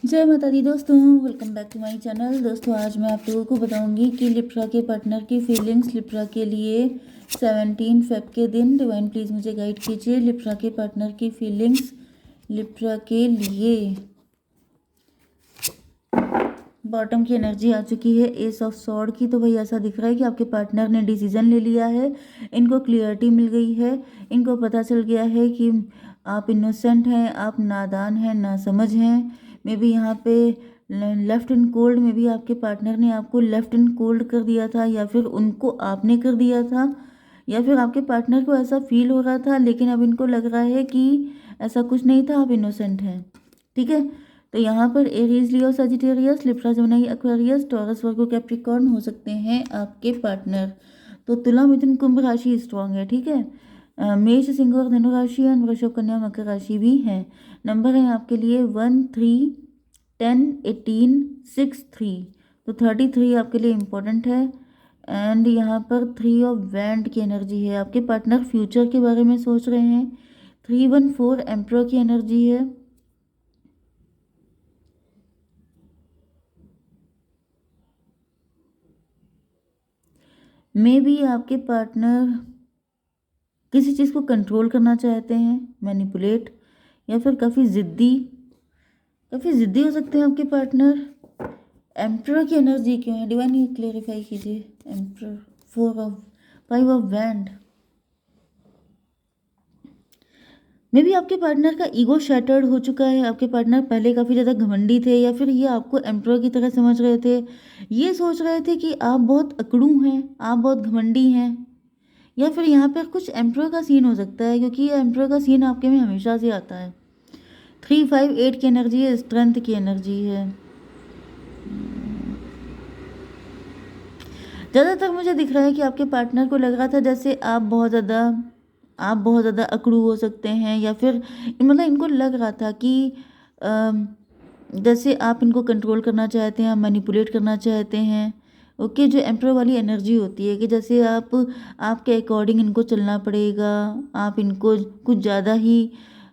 जय माता दी दोस्तों, welcome back to my channel. दोस्तों आज मैं आप लोगों को बताऊंगी कि लिब्रा के पार्टनर की फीलिंग्स लिब्रा के लिए 17 फेब के दिन। डिवाइन प्लीज़ मुझे गाइड कीजिए लिब्रा के पार्टनर की फीलिंग्स लिब्रा के लिए। बॉटम की एनर्जी आ चुकी है एस ऑफ सॉर्ड की। तो भाई ऐसा दिख रहा है कि आपके पार्टनर ने डिसीजन ले लिया है, इनको क्लियरिटी मिल गई है, इनको पता चल गया है कि आप इनोसेंट हैं, आप नादान हैं, नासमझ हैं। मे बी यहाँ पे लेफ्ट एंड कोल्ड में भी आपके पार्टनर ने आपको लेफ्ट एंड कोल्ड कर दिया था, या फिर उनको आपने कर दिया था, या फिर आपके पार्टनर को ऐसा फील हो रहा था, लेकिन अब इनको लग रहा है कि ऐसा कुछ नहीं था, आप इनोसेंट हैं। ठीक है, तो यहाँ पर Aries, Leo, Sagittarius, Libra, Gemini, Aquarius, Taurus, Virgo, Capricorn हो सकते हैं आपके पार्टनर। तो तुला, मिथुन, कुंभ राशि स्ट्रांग है। ठीक है, मेष, सिंह और धनु राशि और वृषभ, कन्या, मकर राशि भी है। नंबर है आपके लिए 1, 3, 10, 18, 6, 3। तो 33 आपके लिए इम्पोर्टेंट है। एंड यहाँ पर 3 ऑफ वैंड की एनर्जी है। आपके पार्टनर फ्यूचर के बारे में सोच रहे हैं। 3, 1, 4 एम्परर की एनर्जी है। मे बी आपके पार्टनर किसी चीज़ को कंट्रोल करना चाहते हैं, मैनिपुलेट, या फिर काफ़ी ज़िद्दी हो सकते हैं आपके पार्टनर। एम्परर की एनर्जी क्यों है? डिवाइन ये क्लेरिफाई कीजिए। Emperor, 5 of wand. May be आपके पार्टनर का ईगो शैटर्ड हो चुका है। आपके पार्टनर पहले काफ़ी ज़्यादा घमंडी थे, या फिर ये आपको एम्परर की तरह समझ रहे थे। ये सोच रहे थे कि आप बहुत अकड़ू हैं, आप बहुत घमंडी हैं, या फिर यहाँ पर कुछ एम्परर का सीन हो सकता है, क्योंकि ये एम्परर का सीन आपके में हमेशा से आता है। 3, 5, 8 की एनर्जी है, स्ट्रेंथ की एनर्जी है। ज़्यादातर मुझे दिख रहा है कि आपके पार्टनर को लग रहा था जैसे आप बहुत ज़्यादा अकड़ू हो सकते हैं, या फिर मतलब इनको लग रहा था कि जैसे आप इनको कंट्रोल करना चाहते हैं, मैनिपुलेट करना चाहते हैं। ओके, जो एम्परर वाली एनर्जी होती है कि जैसे आपके अकॉर्डिंग इनको चलना पड़ेगा, आप इनको कुछ ज़्यादा ही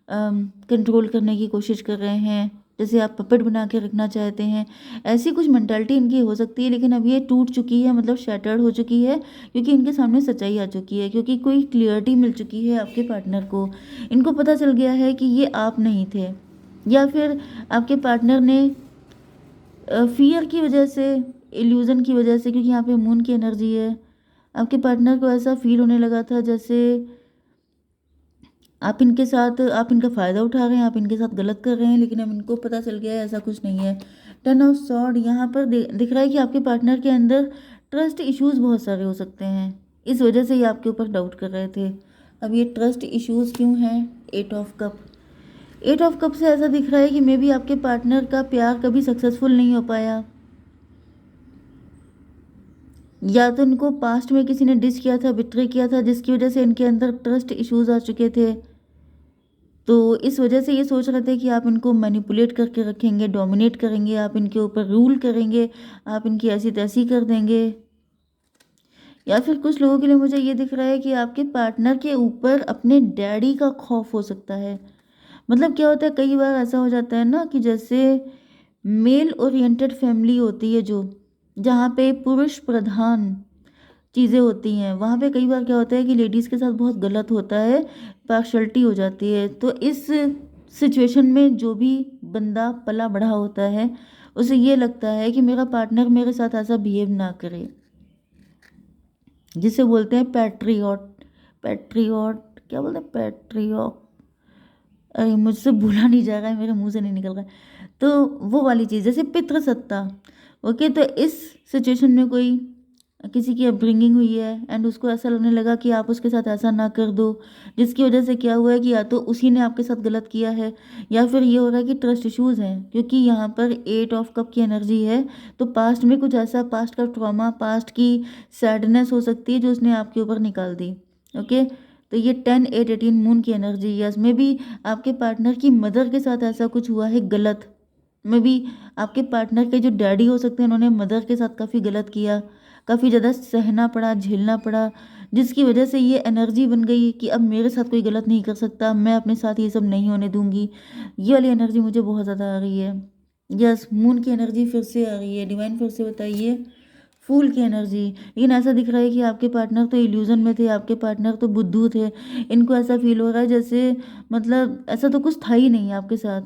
कंट्रोल करने की कोशिश कर रहे हैं, जैसे आप पपेट बना के रखना चाहते हैं। ऐसी कुछ मेंटालिटी इनकी हो सकती है, लेकिन अब ये टूट चुकी है, मतलब शैटर्ड हो चुकी है, क्योंकि इनके सामने सच्चाई आ चुकी है, क्योंकि कोई क्लियरिटी मिल चुकी है आपके पार्टनर को। इनको पता चल गया है कि ये आप नहीं थे, या फिर आपके पार्टनर ने फियर की वजह से, इल्यूज़न की वजह से, क्योंकि यहाँ पे मून की एनर्जी है, आपके पार्टनर को ऐसा फील होने लगा था जैसे आप इनका फ़ायदा उठा रहे हैं, आप इनके साथ गलत कर रहे हैं, लेकिन अब इनको पता चल गया है ऐसा कुछ नहीं है। 10 ऑफ सॉर्ड यहाँ पर दिख रहा है कि आपके पार्टनर के अंदर ट्रस्ट इश्यूज़ बहुत सारे हो सकते हैं, इस वजह से ये आपके ऊपर डाउट कर रहे थे। अब ये ट्रस्ट इश्यूज़ क्यों हैं? 8 ऑफ कप। 8 ऑफ कप से ऐसा दिख रहा है कि मे बी आपके पार्टनर का प्यार कभी सक्सेसफुल नहीं हो पाया, या तो इनको पास्ट में किसी ने डिस किया था, बिट्रे किया था, जिसकी वजह से इनके अंदर ट्रस्ट इश्यूज़ आ चुके थे। तो इस वजह से ये सोच रहे थे कि आप इनको मैनिपुलेट करके रखेंगे, डोमिनेट करेंगे, आप इनके ऊपर रूल करेंगे, आप इनकी ऐसी तैसी कर देंगे। या फिर कुछ लोगों के लिए मुझे ये दिख रहा है कि आपके पार्टनर के ऊपर अपने डैडी का खौफ हो सकता है। मतलब क्या होता है, कई बार ऐसा हो जाता है ना कि जैसे मेल ओरिएंटेड फैमिली होती है, जो जहाँ पे पुरुष प्रधान चीज़ें होती हैं, वहाँ पे कई बार क्या होता है कि लेडीज़ के साथ बहुत गलत होता है, पार्शलिटी हो जाती है। तो इस सिचुएशन में जो भी बंदा पला बढ़ा होता है, उसे ये लगता है कि मेरा पार्टनर मेरे साथ ऐसा बिहेव ना करे, जिसे बोलते हैं पैट्रियट। पैट्रियट क्या बोलते हैं? पैट्रियट, अरे मुझसे बोला नहीं जा रहा है, मेरे मुंह से नहीं निकल रहा है। तो वो वाली चीज़, जैसे पितृसत्ता। ओके, तो इस सिचुएशन में कोई किसी की अपब्रिंगिंग हुई है एंड उसको ऐसा लगने लगा कि आप उसके साथ ऐसा ना कर दो, जिसकी वजह से क्या हुआ है कि या तो उसी ने आपके साथ गलत किया है, या फिर ये हो रहा है कि ट्रस्ट इश्यूज़ हैं, क्योंकि यहाँ पर 8 ऑफ कप की एनर्जी है। तो पास्ट में कुछ ऐसा, पास्ट का ट्रॉमा, पास्ट की सैडनेस हो सकती है जो उसने आपके ऊपर निकाल दी। ओके, तो ये 10, 8, 18 मून की एनर्जी। यस, में भी आपके पार्टनर की मदर के साथ ऐसा कुछ हुआ है गलत। में भी आपके पार्टनर के जो डैडी हो सकते हैं, उन्होंने मदर के साथ काफ़ी गलत किया, काफ़ी ज़्यादा सहना पड़ा, झेलना पड़ा, जिसकी वजह से ये एनर्जी बन गई कि अब मेरे साथ कोई गलत नहीं कर सकता, मैं अपने साथ ये सब नहीं होने दूंगी। ये वाली एनर्जी मुझे बहुत ज़्यादा आ रही है। यस, मून की एनर्जी फिर से आ रही है। डिवाइन फिर से बताइए। फूल की एनर्जी। लेकिन ऐसा दिख रहा है कि आपके पार्टनर तो इल्यूजन में थे, आपके पार्टनर तो बुद्धू थे। इनको ऐसा फील हो रहा है जैसे, मतलब ऐसा तो कुछ था ही नहीं आपके साथ।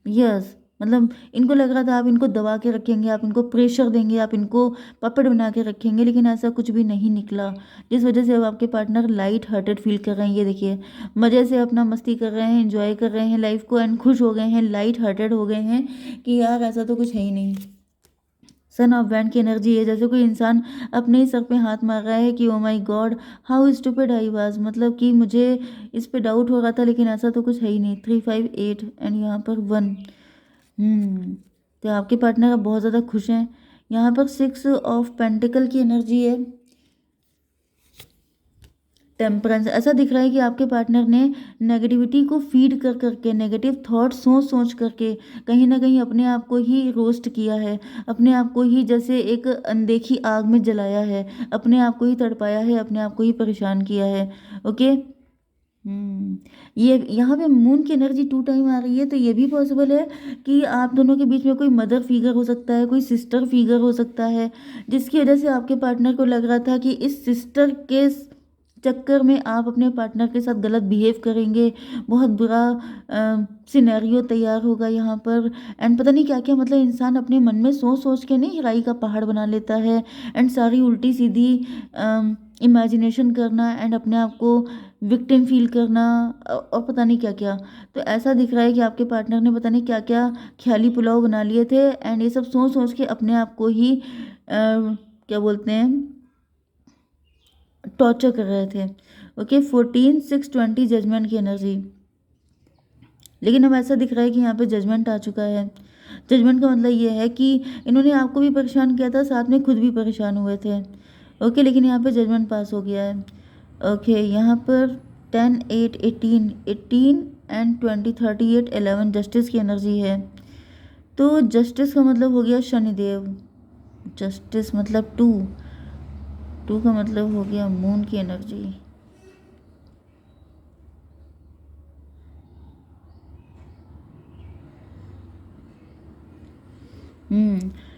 यस, मतलब इनको लग रहा था आप इनको दबा के रखेंगे, आप इनको प्रेशर देंगे, आप इनको पकड़ बना के रखेंगे, लेकिन ऐसा कुछ भी नहीं निकला। जिस वजह से अब आपके पार्टनर लाइट हार्टेड फील कर रहे हैं। ये देखिए, मज़े से अपना मस्ती कर रहे हैं, एंजॉय कर रहे हैं लाइफ को, एंड खुश हो गए हैं, लाइट हार्टेड हो गए हैं कि यार ऐसा तो कुछ है ही नहीं। सन ऑफ बैंड की एनर्जी है, जैसे कोई इंसान अपने ही सर पे हाथ मार रहा है कि oh my God how stupid I was, मतलब कि मुझे इस पे डाउट हो रहा था लेकिन ऐसा तो कुछ है ही नहीं। 358 एंड यहाँ पर 1। तो आपके पार्टनर अब बहुत ज़्यादा खुश हैं। यहाँ पर 6 ऑफ पेंटिकल की एनर्जी है। टेम्परेंस। ऐसा दिख रहा है कि आपके पार्टनर ने नेगेटिविटी को फीड कर करके, नेगेटिव थॉट सोच सोच करके कहीं ना कहीं अपने आप को ही रोस्ट किया है, अपने आप को ही जैसे एक अनदेखी आग में जलाया है, अपने आप को ही तड़पाया है, अपने आप को ही परेशान किया है। ओके। ये यहाँ पे मून की एनर्जी 2 टाइम आ रही है, तो ये भी पॉसिबल है कि आप दोनों के बीच में कोई मदर फिगर हो सकता है, कोई सिस्टर फिगर हो सकता है, जिसकी वजह से आपके पार्टनर को लग रहा था कि इस सिस्टर के चक्कर में आप अपने पार्टनर के साथ गलत बिहेव करेंगे, बहुत बुरा सिनेरियो तैयार होगा यहाँ पर। एंड पता नहीं क्या क्या, मतलब इंसान अपने मन में सोच सोच के नहीं राई का पहाड़ बना लेता है, एंड सारी उल्टी सीधी इमेजिनेशन करना, एंड अपने आप को विक्टिम फील करना, और पता नहीं क्या क्या। तो ऐसा दिख रहा है कि आपके पार्टनर ने पता नहीं क्या क्या ख्याली पुलाव बना लिए थे, एंड ये सब सोच सोच के अपने आप को ही क्या बोलते हैं, टॉर्चर कर रहे थे। ओके। 14 6 20 जजमेंट की एनर्जी। लेकिन अब ऐसा दिख रहा है कि यहाँ पे जजमेंट आ चुका है। जजमेंट का मतलब ये है कि इन्होंने आपको भी परेशान किया था, साथ में खुद भी परेशान हुए थे। ओके, लेकिन यहाँ पे जजमेंट पास हो गया है। ओके, यहाँ पर 10 8 18 एंड 20 38 11 जस्टिस की एनर्जी है। तो जस्टिस का मतलब हो गया शनिदेव। जस्टिस मतलब 2। 2 का मतलब हो गया मून की एनर्जी।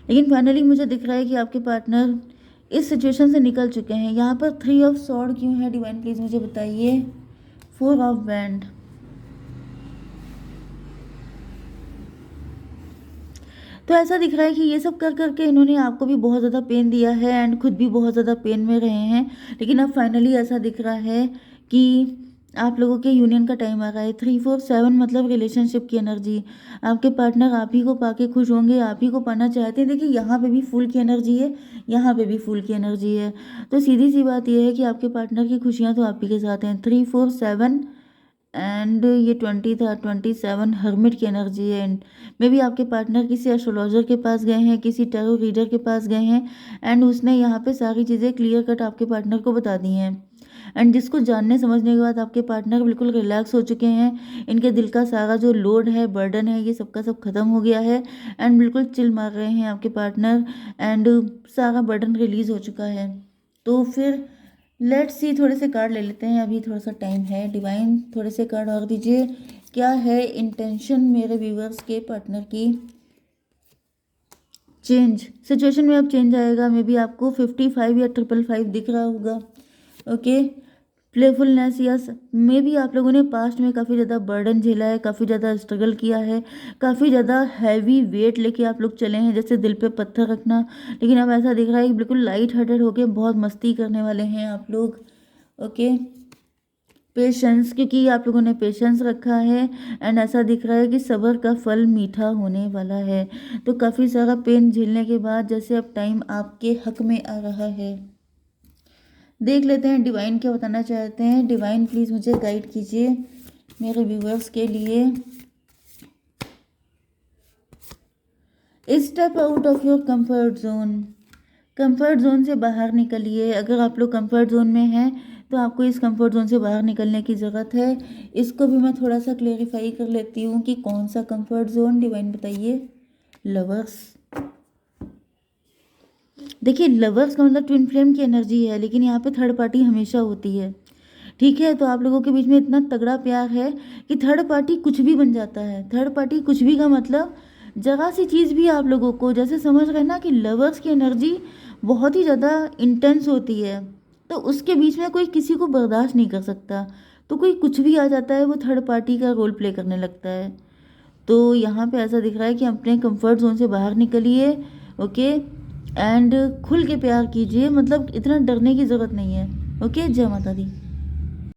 लेकिन फाइनली मुझे दिख रहा है कि आपके पार्टनर इस सिचुएशन से निकल चुके हैं। यहाँ पर 3 ऑफ सॉर्ड क्यों है डिवाइन, प्लीज मुझे बताइए। 4 ऑफ बैंड। तो ऐसा दिख रहा है कि ये सब कर करके इन्होंने आपको भी बहुत ज़्यादा पेन दिया है, एंड खुद भी बहुत ज़्यादा पेन में रहे हैं। लेकिन अब फाइनली ऐसा दिख रहा है कि आप लोगों के यूनियन का टाइम आ रहा है। 3 4 7 मतलब रिलेशनशिप की एनर्जी। आपके पार्टनर आप ही को पाके खुश होंगे, आप ही को पाना चाहते हैं। देखिए, यहाँ पे भी फूल की एनर्जी है, यहाँ पे भी फूल की एनर्जी है। तो सीधी सी बात यह है कि आपके पार्टनर की खुशियाँ तो आप ही के साथ हैं। 3 4 7 एंड ये 20 था, 27 हर्मिट की एनर्जी है। एंड मे भी आपके पार्टनर किसी एस्ट्रोलॉजर के पास गए हैं, किसी टैरो रीडर के पास गए हैं, एंड उसने यहाँ पे सारी चीज़ें क्लियर कट आपके पार्टनर को बता दी हैं। एंड जिसको जानने समझने के बाद आपके पार्टनर बिल्कुल रिलैक्स हो चुके हैं। इनके दिल का सारा जो लोड है, बर्डन है, ये सबका सब खत्म हो गया है, एंड बिल्कुल चिल मार रहे हैं आपके पार्टनर, एंड सारा बर्डन रिलीज हो चुका है। तो फिर लेट्स सी, थोड़े से कार्ड ले लेते हैं, अभी थोड़ा सा टाइम है। डिवाइन थोड़े से कार्ड और दीजिए। क्या है इंटेंशन मेरे व्यूवर्स के पार्टनर की। चेंज। सिचुएशन में अब चेंज आएगा। मे बी आपको 55 या 555 दिख रहा होगा। Okay. Playfulness, yes. May be आप लोगों ने पास्ट में काफ़ी ज़्यादा बर्डन झेला है, काफ़ी ज़्यादा स्ट्रगल किया है, काफ़ी ज़्यादा हैवी वेट लेके आप लोग चले हैं, जैसे दिल पे पत्थर रखना। लेकिन अब ऐसा दिख रहा है कि बिल्कुल लाइट हार्टेड होके बहुत मस्ती करने वाले हैं आप लोग। ओके। पेशेंस, क्योंकि आप लोगों ने पेशेंस रखा है, एंड ऐसा दिख रहा है कि सब्र का फल मीठा होने वाला है। तो काफ़ी सारा पेन झेलने के बाद जैसे अब टाइम आपके हक में आ रहा है। देख लेते हैं डिवाइन क्या बताना चाहते हैं। डिवाइन प्लीज़ मुझे गाइड कीजिए मेरे व्यूवर्स के लिए। Step out of your comfort zone. Comfort zone से बाहर निकलिए। अगर आप लोग कंफर्ट जोन में हैं तो आपको इस कंफर्ट जोन से बाहर निकलने की ज़रूरत है। इसको भी मैं थोड़ा सा क्लेरिफाई कर लेती हूँ कि कौन सा कंफर्ट जोन। डिवाइन बताइए। लवर्स। देखिए, लवर्स का मतलब ट्विन फ्लेम की एनर्जी है, लेकिन यहाँ पे थर्ड पार्टी हमेशा होती है। ठीक है, तो आप लोगों के बीच में इतना तगड़ा प्यार है कि थर्ड पार्टी कुछ भी बन जाता है। थर्ड पार्टी कुछ भी का मतलब ज़रा सी चीज़ भी आप लोगों को जैसे समझ रहे हैं ना कि लवर्स की एनर्जी बहुत ही ज़्यादा इंटेंस होती है, तो उसके बीच में कोई किसी को बर्दाश्त नहीं कर सकता, तो कोई कुछ भी आ जाता है वो थर्ड पार्टी का रोल प्ले करने लगता है। तो यहाँ पे ऐसा दिख रहा है कि अपने कंफर्ट जोन से बाहर निकलिए, ओके, एंड खुल के प्यार कीजिए, मतलब इतना डरने की ज़रूरत नहीं है। ओके, जय माता दी।